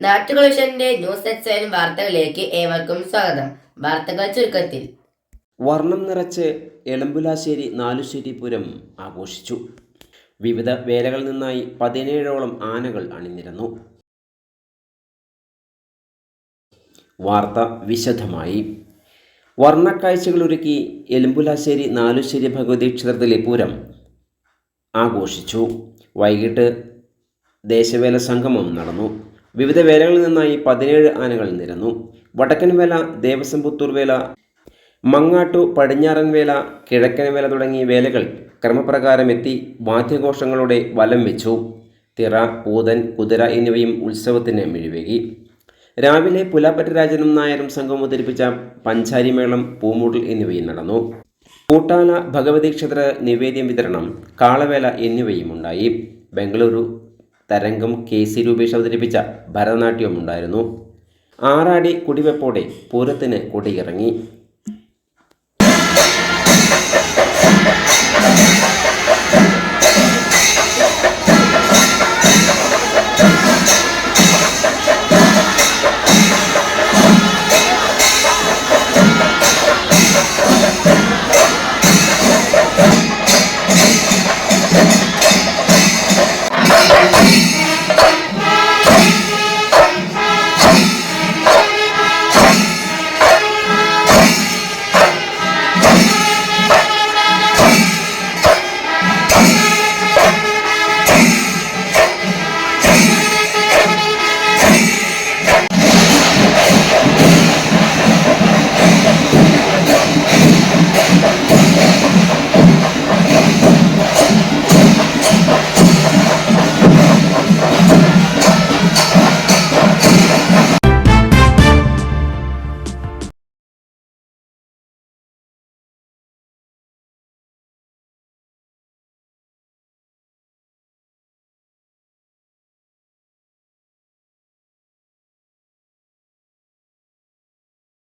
നാട്ടുകളെ news എക്സൈൻ വാർത്തകളിലേക്ക് ഏവർക്കും സ്വാഗതം. വാർത്തകൾ ചുരുക്കത്തിൽ. വർണ്ണം നിറച്ച് എളമ്പുലാശ്ശേരി നാലുശ്ശേരി പൂരം ആഘോഷിച്ചു. വിവിധ വേലകളിൽ നിന്നായി 17ഓളം ആനകൾ അണിനിരന്നു. വാർത്ത വിശദമായി. വർണ്ണക്കാഴ്ചകളൊരുക്കി എളമ്പുലാശ്ശേരി നാലുശ്ശേരി ഭഗവതി ക്ഷേത്രത്തിലെ പൂരം ആഘോഷിച്ചു. വൈകിട്ട് ദേശവേല സംഗമം നടന്നു. വിവിധ വേലകളിൽ നിന്നായി 17 ആനകൾ നിരന്നു. വടക്കൻ വേല, ദേവസ്വം പുത്തൂർ വേല, മങ്ങാട്ടു പടിഞ്ഞാറൻ വേല, കിഴക്കൻ വേല തുടങ്ങിയ വേലകൾ ക്രമപ്രകാരം എത്തി വാദ്യഘോഷങ്ങളോടെ വലം വെച്ചു. തിറ, പൂതൻ, കുതിര എന്നിവയും ഉത്സവത്തിന് മിഴിവേകി. രാവിലെ പുലാപ്പറ്റ രാജനും നായരും സംഘവും അവതരിപ്പിച്ച പഞ്ചാരിമേളം, പൂമൂടൽ എന്നിവയും നടന്നു. കൂട്ടാല ഭഗവതി ക്ഷേത്ര നിവേദ്യം വിതരണം, കാളവേല എന്നിവയും ഉണ്ടായി. ബംഗളൂരു തരംഗം KC രൂപേഷ് അവതരിപ്പിച്ച ഭരതനാട്യവും ഉണ്ടായിരുന്നു. ആറാടി കുടിവെപ്പോടെ പൂരത്തിന് കൊടിയിറങ്ങി.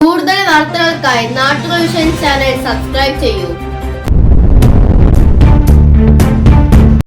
കൂടുതൽ വാർത്തകൾക്കായി നാട്ടുകൾ വിഷൻ ചാനൽ സബ്സ്ക്രൈബ് ചെയ്യൂ.